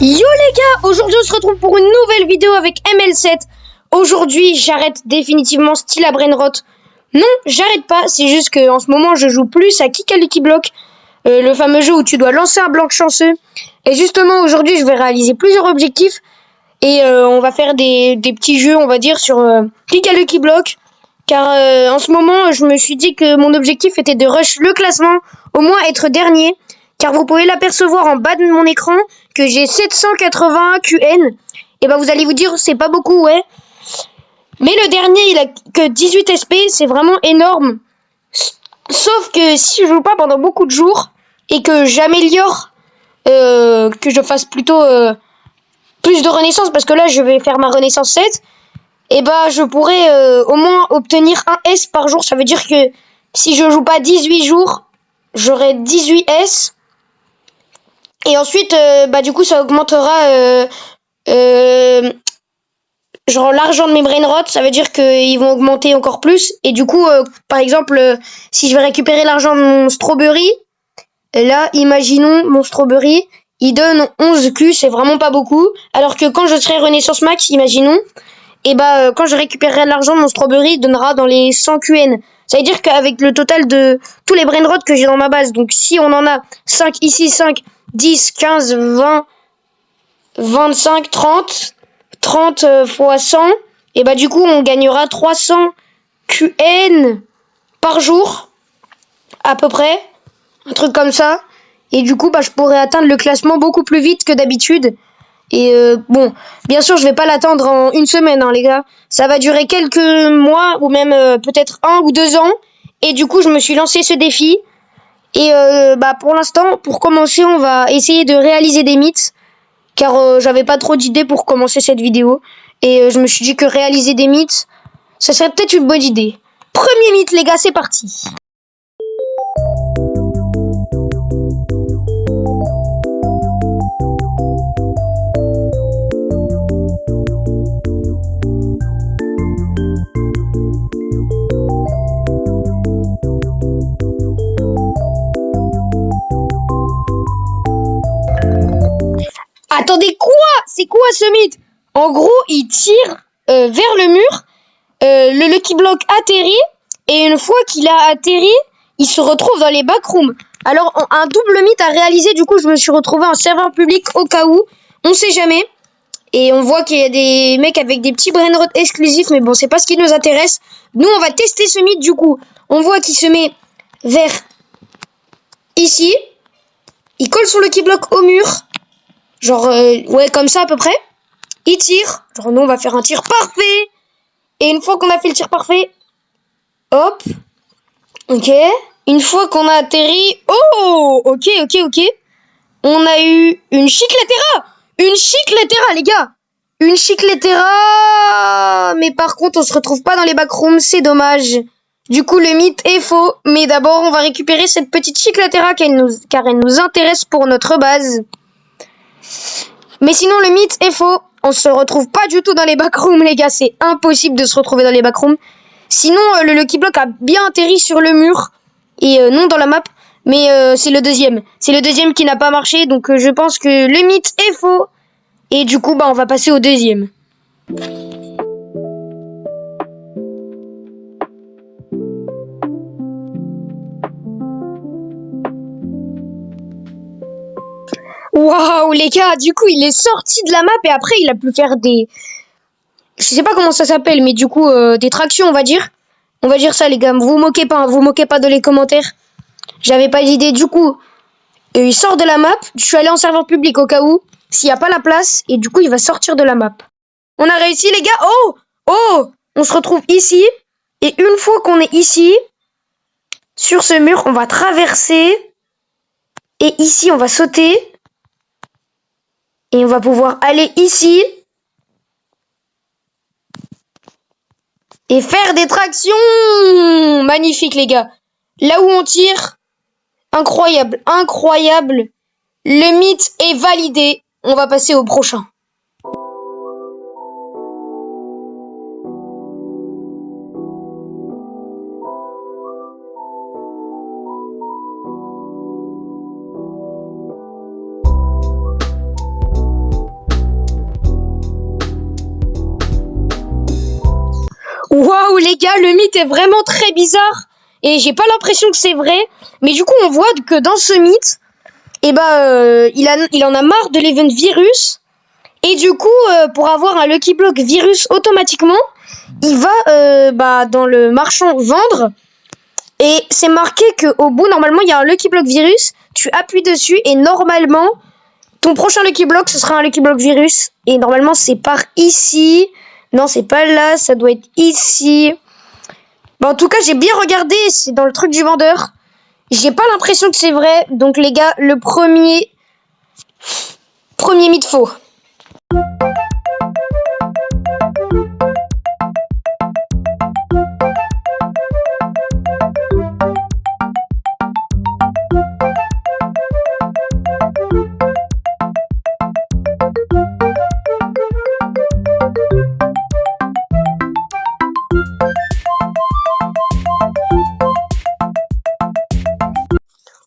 Yo les gars, aujourd'hui on se retrouve pour une nouvelle vidéo avec ML7. Aujourd'hui j'arrête définitivement Style à Brainrot. Non, j'arrête pas, c'est juste que en ce moment je joue plus à Kick a Lucky Block, le fameux jeu où tu dois lancer un bloc chanceux. Et justement aujourd'hui je vais réaliser plusieurs objectifs et on va faire des petits jeux on va dire sur Kick a Lucky Block. Car en ce moment je me suis dit que mon objectif était de rush le classement, au moins être dernier. Car vous pouvez l'apercevoir en bas de mon écran que j'ai 781 QN. Et ben vous allez vous dire c'est pas beaucoup, ouais. Mais le dernier il a que 18 SP, c'est vraiment énorme. Sauf que si je joue pas pendant beaucoup de jours et que j'améliore, que je fasse plutôt plus de renaissance, parce que là je vais faire ma renaissance 7, et bah je pourrais au moins obtenir un S par jour. Ça veut dire que si je joue pas 18 jours, j'aurai 18 S. Et ensuite, bah du coup, ça augmentera genre l'argent de mes brainrots. Ça veut dire qu'ils vont augmenter encore plus. Et du coup, par exemple, si je vais récupérer l'argent de mon strawberry, là, imaginons mon strawberry, il donne 11 Q, c'est vraiment pas beaucoup. Alors que quand je serai Renaissance Max, imaginons, et bah quand je récupérerai l'argent de mon strawberry, il donnera dans les 100 QN. Ça veut dire qu'avec le total de tous les brainrots que j'ai dans ma base, donc si on en a 5 ici, 5, 10, 15, 20, 25, 30, 30 fois 100, et bah du coup on gagnera 300 QN par jour, à peu près, un truc comme ça. Et du coup bah je pourrais atteindre le classement beaucoup plus vite que d'habitude. Et bon, bien sûr je vais pas l'attendre en une semaine hein, les gars, ça va durer quelques mois ou même peut-être 1 ou 2 ans. Et du coup je me suis lancé ce défi. Et bah pour l'instant, pour commencer, on va essayer de réaliser des mythes, car j'avais pas trop d'idées pour commencer cette vidéo. Et je me suis dit que réaliser des mythes, ça serait peut-être une bonne idée. Premier mythe les gars, c'est parti. Attendez, quoi? C'est quoi ce mythe? En gros, il tire vers le mur, le Lucky Block atterrit, et une fois qu'il a atterri, il se retrouve dans les backrooms. Alors, un double mythe à réaliser, du coup, je me suis retrouvé en serveur public au cas où, on sait jamais. Et on voit qu'il y a des mecs avec des petits brainrots exclusifs, mais bon, c'est pas ce qui nous intéresse. Nous, on va tester ce mythe, du coup. On voit qu'il se met vers ici, il colle son Lucky Block au mur. Genre, ouais, comme ça à peu près. Il tire. Genre, nous, on va faire un tir parfait. Et une fois qu'on a fait le tir parfait, hop. Ok. Une fois qu'on a atterri. Oh, ok. On a eu une Chicletera. Une Chicletera, les gars. Une Chicletera. Mais par contre, on se retrouve pas dans les backrooms. C'est dommage. Du coup, le mythe est faux. Mais d'abord, on va récupérer cette petite Chicletera car elle nous intéresse pour notre base. Mais sinon le mythe est faux, on se retrouve pas du tout dans les backrooms les gars, c'est impossible de se retrouver dans les backrooms. Sinon le Lucky Block a bien atterri sur le mur et non dans la map, mais c'est le deuxième qui n'a pas marché, donc je pense que le mythe est faux et du coup bah on va passer au deuxième. Waouh les gars, du coup il est sorti de la map et après il a pu faire des... Je sais pas comment ça s'appelle, mais du coup des tractions on va dire. On va dire ça les gars, vous moquez pas dans les commentaires. J'avais pas d'idée, du coup il sort de la map, je suis allé en serveur public au cas où, s'il n'y a pas la place, et du coup il va sortir de la map. On a réussi les gars, oh on se retrouve ici, et une fois qu'on est ici, sur ce mur, on va traverser, et ici on va sauter, et on va pouvoir aller ici et faire des tractions. Magnifique les gars. Là où on tire, incroyable. Le mythe est validé. On va passer au prochain. les gars, le mythe est vraiment très bizarre. Et j'ai pas l'impression que c'est vrai. Mais du coup, on voit que dans ce mythe, il en a marre de l'event virus. Et du coup, pour avoir un Lucky Block virus automatiquement, il va dans le marchand vendre. Et c'est marqué qu'au bout, normalement, il y a un Lucky Block virus. Tu appuies dessus et normalement, ton prochain Lucky Block, ce sera un Lucky Block virus. Et normalement, c'est par ici. Non, c'est pas là, ça doit être ici. En tout cas, j'ai bien regardé, c'est dans le truc du vendeur. J'ai pas l'impression que c'est vrai. Donc les gars, le premier mythe faux.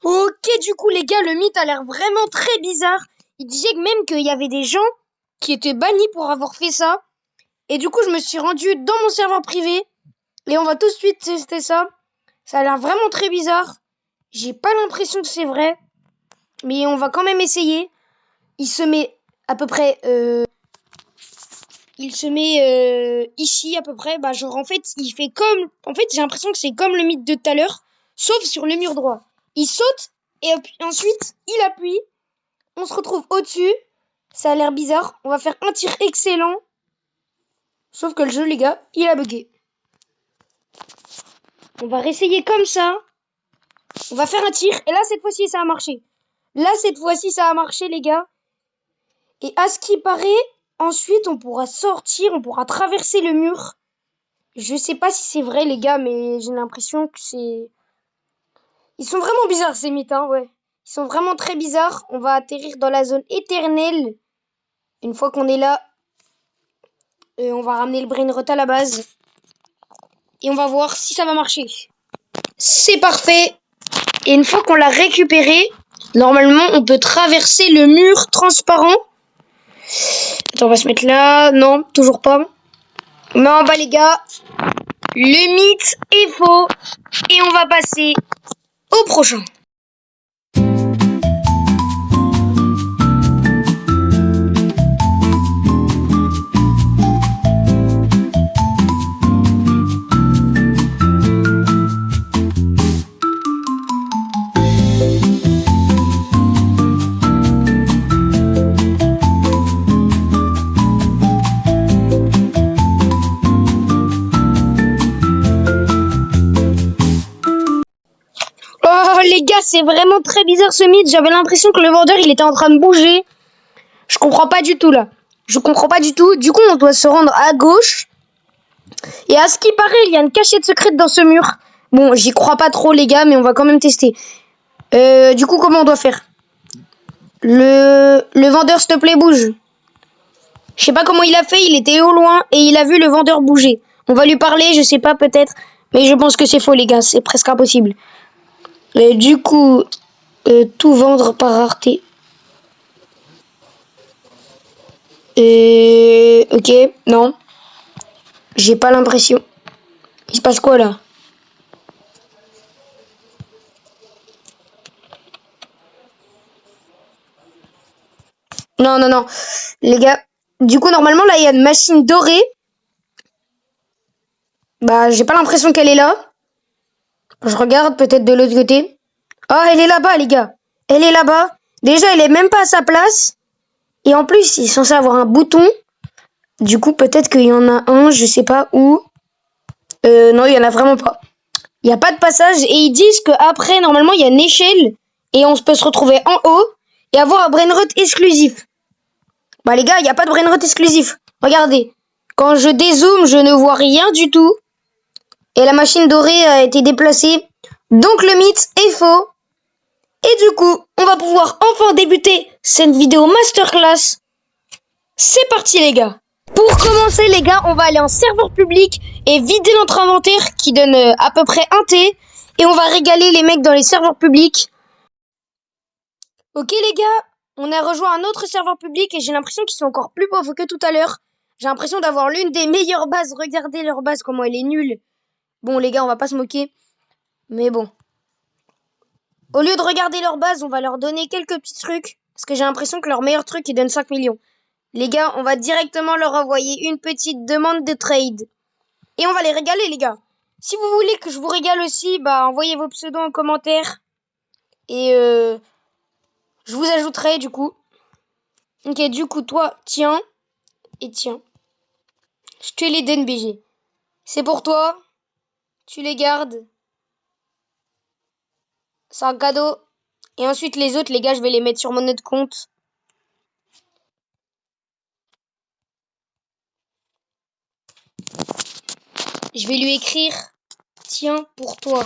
Ok, du coup, les gars, le mythe a l'air vraiment très bizarre. Il disait même qu'il y avait des gens qui étaient bannis pour avoir fait ça. Et du coup, je me suis rendu dans mon serveur privé. Et on va tout de suite tester ça. Ça a l'air vraiment très bizarre. J'ai pas l'impression que c'est vrai. Mais on va quand même essayer. Il se met à peu près... ici à peu près. Bah genre en fait, il fait comme... En fait, j'ai l'impression que c'est comme le mythe de tout à l'heure. Sauf sur le mur droit. Il saute et ensuite, il appuie. On se retrouve au-dessus. Ça a l'air bizarre. On va faire un tir excellent. Sauf que le jeu, les gars, il a bugué. On va réessayer comme ça. On va faire un tir. Et là, cette fois-ci, ça a marché. Là, cette fois-ci, ça a marché, les gars. Et à ce qui paraît, ensuite, on pourra sortir. On pourra traverser le mur. Je sais pas si c'est vrai, les gars, mais j'ai l'impression que c'est... Ils sont vraiment bizarres, ces mythes, hein, ouais. Ils sont vraiment très bizarres. On va atterrir dans la zone éternelle. Une fois qu'on est là, on va ramener le brain rot à la base. Et on va voir si ça va marcher. C'est parfait. Et une fois qu'on l'a récupéré, normalement, on peut traverser le mur transparent. Attends, on va se mettre là. Non, toujours pas. Non, bah les gars, le mythe est faux. Et on va passer au prochain. Oh les gars, c'est vraiment très bizarre ce mythe. J'avais l'impression que le vendeur, il était en train de bouger. Je comprends pas du tout là. Je comprends pas du tout. Du coup, on doit se rendre à gauche. Et à ce qui paraît, il y a une cachette secrète dans ce mur. Bon, j'y crois pas trop les gars, mais on va quand même tester. Du coup, comment on doit faire? Le vendeur, s'il te plaît, bouge. Je sais pas comment il a fait, il était au loin et il a vu le vendeur bouger. On va lui parler, je sais pas, peut-être. Mais je pense que c'est faux les gars, c'est presque impossible. Du coup, tout vendre par rareté. Ok, non. J'ai pas l'impression. Il se passe quoi là? Non, non, non. Les gars, du coup, normalement, là, il y a une machine dorée. Bah, j'ai pas l'impression qu'elle est là. Je regarde peut-être de l'autre côté. Oh, elle est là-bas, les gars. Elle est là-bas. Déjà, elle est même pas à sa place. Et en plus, il est censé avoir un bouton. Du coup, peut-être qu'il y en a un, je sais pas où. Non, il y en a vraiment pas. Il n'y a pas de passage. Et ils disent qu'après, normalement, il y a une échelle. Et on peut se retrouver en haut. Et avoir un brainrot exclusif. Bah les gars, il n'y a pas de brainrot exclusif. Regardez. Quand je dézoome, je ne vois rien du tout. Et la machine dorée a été déplacée. Donc le mythe est faux. Et du coup, on va pouvoir enfin débuter cette vidéo masterclass. C'est parti les gars. Pour commencer les gars, on va aller en serveur public et vider notre inventaire qui donne à peu près 1 T. Et on va régaler les mecs dans les serveurs publics. Ok les gars, on a rejoint un autre serveur public et j'ai l'impression qu'ils sont encore plus pauvres que tout à l'heure. J'ai l'impression d'avoir l'une des meilleures bases. Regardez leur base, comment elle est nulle. Bon, les gars, on va pas se moquer. Mais bon. Au lieu de regarder leur base, on va leur donner quelques petits trucs. Parce que j'ai l'impression que leur meilleur truc, ils donnent 5 millions. Les gars, on va directement leur envoyer une petite demande de trade. Et on va les régaler, les gars. Si vous voulez que je vous régale aussi, bah envoyez vos pseudos en commentaire. Et je vous ajouterai du coup. Ok, du coup, toi, tiens. Et tiens. Je te les donne, BG. C'est pour toi. Tu les gardes. C'est un cadeau. Et ensuite, les autres, les gars, je vais les mettre sur mon autre compte. Je vais lui écrire. Tiens, pour toi.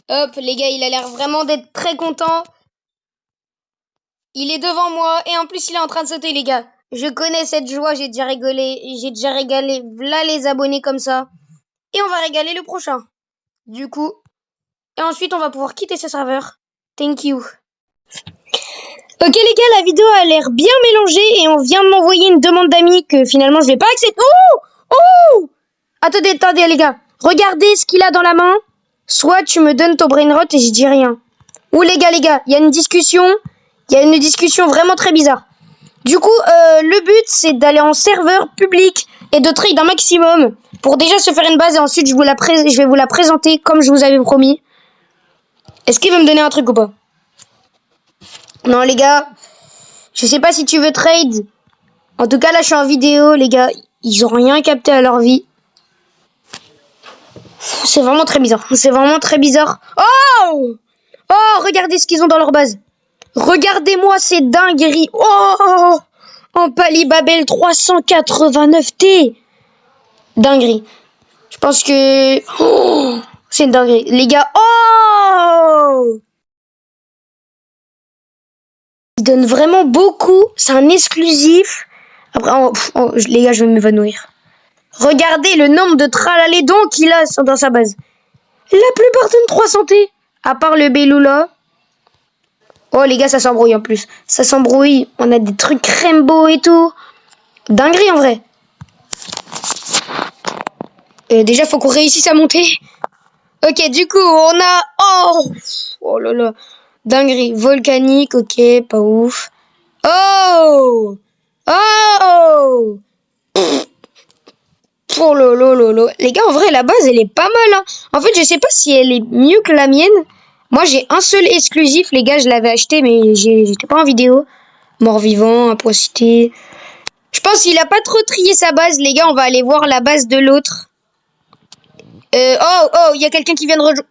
Hop, les gars, il a l'air vraiment d'être très content. Il est devant moi et en plus, il est en train de sauter, les gars. Je connais cette joie, j'ai déjà rigolé, j'ai déjà régalé. Voilà les abonnés comme ça. Et on va régaler le prochain. Du coup. Et ensuite, on va pouvoir quitter ce serveur. Thank you. Ok les gars, la vidéo a l'air bien mélangée et on vient de m'envoyer une demande d'amis que finalement je vais pas accepter. Oh! Oh! Attendez les gars. Regardez ce qu'il a dans la main. Soit tu me donnes ton brainrot et je dis rien. Ou les gars, il y a une discussion. Il y a une discussion vraiment très bizarre. Du coup, le but c'est d'aller en serveur public et de trade un maximum pour déjà se faire une base et ensuite je vais vous la présenter comme je vous avais promis. Est-ce qu'il veut me donner un truc ou pas? Non les gars, je sais pas si tu veux trade. En tout cas là je suis en vidéo les gars, ils ont rien capté à leur vie. C'est vraiment très bizarre, c'est vraiment très bizarre. Oh! Oh, regardez ce qu'ils ont dans leur base. Regardez-moi ces dingueries. Oh! En Palibabel 389T. Dinguerie. Je pense que... Oh, c'est une dinguerie. Les gars, oh! Il donne vraiment beaucoup. C'est un exclusif. Après, les gars, je vais m'évanouir. Regardez le nombre de tralalédons qu'il a dans sa base. La plupart donnent 300T. À part le Belula. Oh, les gars, ça s'embrouille en plus. Ça s'embrouille. On a des trucs Rainbow et tout. Dinguerie en vrai. Déjà, faut qu'on réussisse à monter. Ok, du coup, on a... Oh là là. Dinguerie. Volcanique, ok, pas ouf. Oh! Oh! Oh lolo. Les gars, en vrai, la base, elle est pas mal. Hein. En fait, je sais pas si elle est mieux que la mienne. Moi, j'ai un seul exclusif. Les gars, je l'avais acheté, mais j'étais pas en vidéo. Mort-vivant, imposité. Je pense qu'il a pas trop trié sa base. Les gars, on va aller voir la base de l'autre. Il y a quelqu'un qui vient de rejoindre.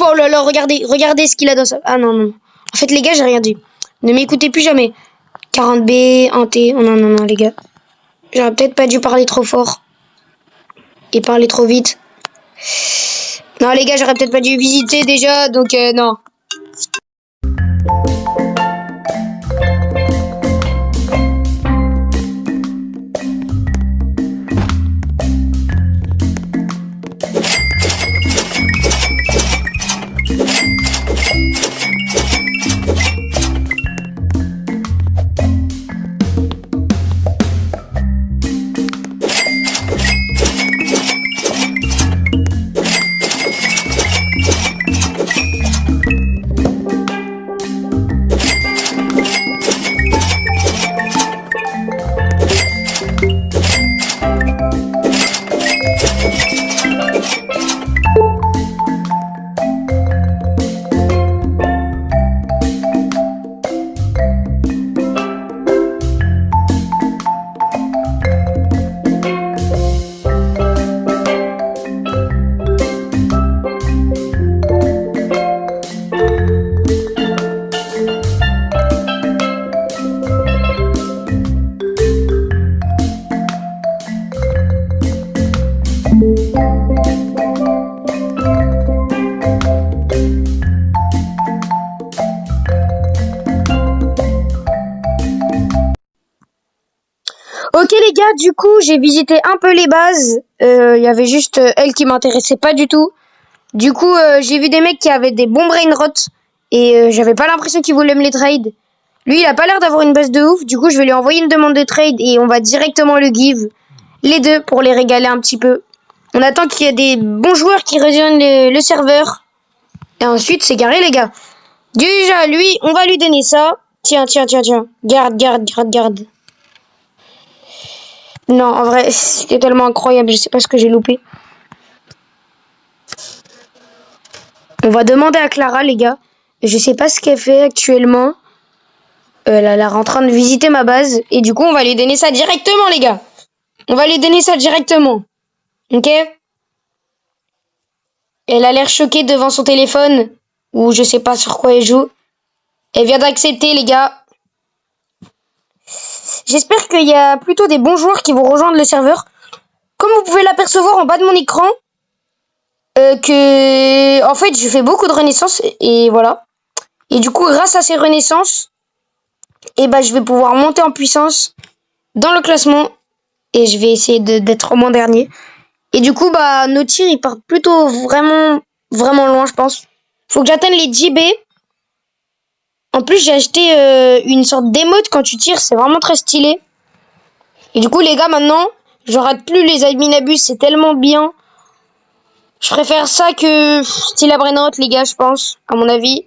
Oh là là, regardez ce qu'il a dans sa... Ah non. En fait, les gars, j'ai rien dit. Ne m'écoutez plus jamais. 40B, 1T. Oh non, les gars. J'aurais peut-être pas dû parler trop fort. Et parler trop vite. Non, les gars, j'aurais peut-être pas dû visiter déjà, donc non. Ok les gars, du coup j'ai visité un peu les bases. Il y avait juste elle qui m'intéressait pas du tout. Du coup j'ai vu des mecs qui avaient des bons brain rot et j'avais pas l'impression qu'ils voulaient me les trade. Lui, il a pas l'air d'avoir une base de ouf. Du coup, je vais lui envoyer une demande de trade et on va directement le give. Les deux pour les régaler un petit peu. On attend qu'il y ait des bons joueurs qui rejoignent le serveur. Et ensuite, c'est carré, les gars. Déjà, lui, on va lui donner ça. Tiens. Garde. Non, en vrai, c'était tellement incroyable. Je sais pas ce que j'ai loupé. On va demander à Clara, les gars. Je sais pas ce qu'elle fait actuellement. Elle a l'air en train de visiter ma base. Et du coup, on va lui donner ça directement, les gars. On va lui donner ça directement. Ok? Elle a l'air choquée devant son téléphone. Ou je sais pas sur quoi elle joue. Elle vient d'accepter, les gars. J'espère qu'il y a plutôt des bons joueurs qui vont rejoindre le serveur. Comme vous pouvez l'apercevoir en bas de mon écran, en fait, je fais beaucoup de renaissances et voilà. Et du coup, grâce à ces renaissances, je vais pouvoir monter en puissance dans le classement et je vais essayer d'être au moins dernier. Et du coup, nos tirs, ils partent plutôt vraiment loin, je pense. Faut que j'atteigne les 10 B. En plus, j'ai acheté une sorte d'émote quand tu tires, c'est vraiment très stylé. Et du coup, les gars, maintenant, je rate plus les adminabus, c'est tellement bien. Je préfère ça que style Abrénante, les gars, je pense, à mon avis.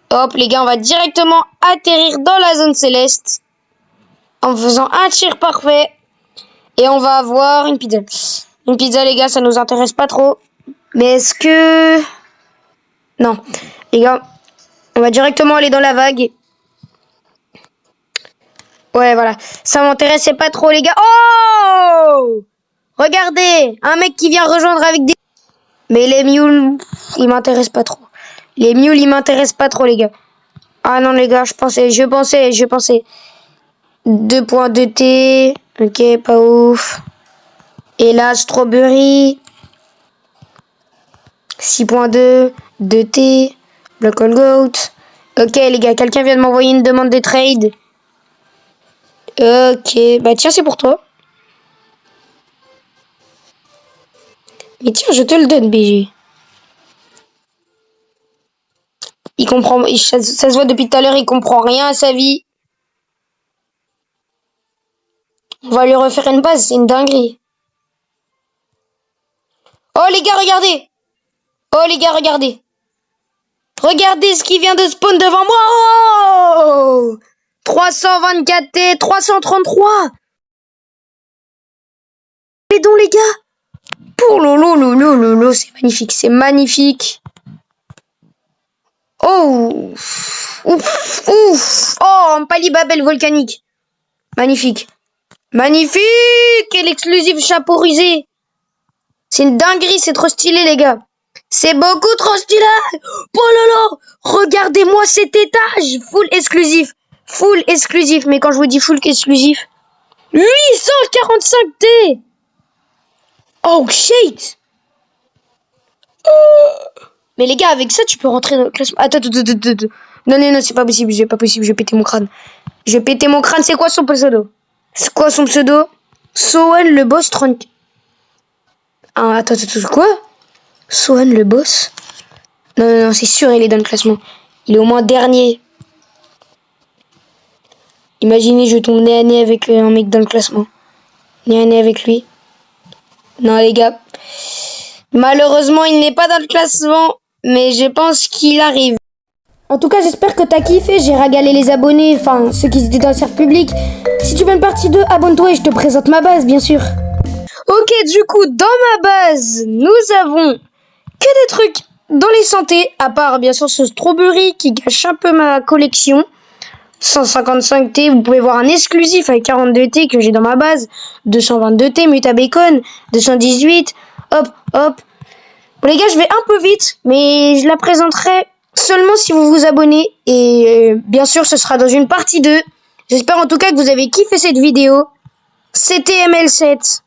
Hop, les gars, on va directement atterrir dans la zone céleste en faisant un tir parfait. Et on va avoir une pizza. Une pizza, les gars, ça nous intéresse pas trop. Mais est-ce que... Non, les gars, on va directement aller dans la vague. Ouais, voilà. Ça m'intéressait pas trop, les gars. Oh! Regardez, un mec qui vient rejoindre avec des... Mais les mules, ils m'intéressent pas trop. Les mules, ils m'intéressent pas trop, les gars. Ah non, les gars, je pensais. 2.2T. Ok, pas ouf. Et là, Strawberry. 6.2. 2T. Black Hole Goat. Ok, les gars, quelqu'un vient de m'envoyer une demande de trade. Ok, bah tiens, c'est pour toi. Mais tiens, je te le donne, BG. Il comprend, ça se voit depuis tout à l'heure, il comprend rien à sa vie. On va lui refaire une base, c'est une dinguerie. Oh les gars, regardez. Oh les gars, regardez. Regardez ce qui vient de spawn devant moi. Oh 324T, 333. Les dons, les gars. Pour lolo, c'est magnifique, c'est magnifique. Oh ouf. Oh, un palibabel volcanique. Magnifique. Et l'exclusif chapeau rusé. C'est une dinguerie, c'est trop stylé, les gars. C'est beaucoup trop stylé. Oh là là, regardez-moi cet étage. Full exclusif. Mais quand je vous dis full exclusif, 845T. Oh shit. Mais les gars, avec ça, tu peux rentrer dans le classement. Attends. Non, c'est pas possible, je vais péter mon crâne. C'est quoi son pseudo? Sohan le boss 30. Ah, attends, quoi? Sohan le boss? Non, c'est sûr, il est dans le classement. Il est au moins dernier. Imaginez, je tombe nez à nez avec un mec dans le classement. Nez à nez avec lui. Non, les gars. Malheureusement, il n'est pas dans le classement, mais je pense qu'il arrive. En tout cas, j'espère que t'as kiffé. J'ai régalé les abonnés, enfin, ceux qui étaient dans le serveur public. Si tu veux une partie 2, abonne-toi et je te présente ma base, bien sûr. Ok, du coup, dans ma base, nous avons que des trucs dans les santé, à part bien sûr ce Strawberry qui gâche un peu ma collection. 155T, vous pouvez voir un exclusif avec 42T que j'ai dans ma base. 222T, Muta Bacon. 218, hop. Bon les gars, je vais un peu vite, mais je la présenterai seulement si vous vous abonnez. Et bien sûr, ce sera dans une partie 2. J'espère en tout cas que vous avez kiffé cette vidéo. C'était ML7.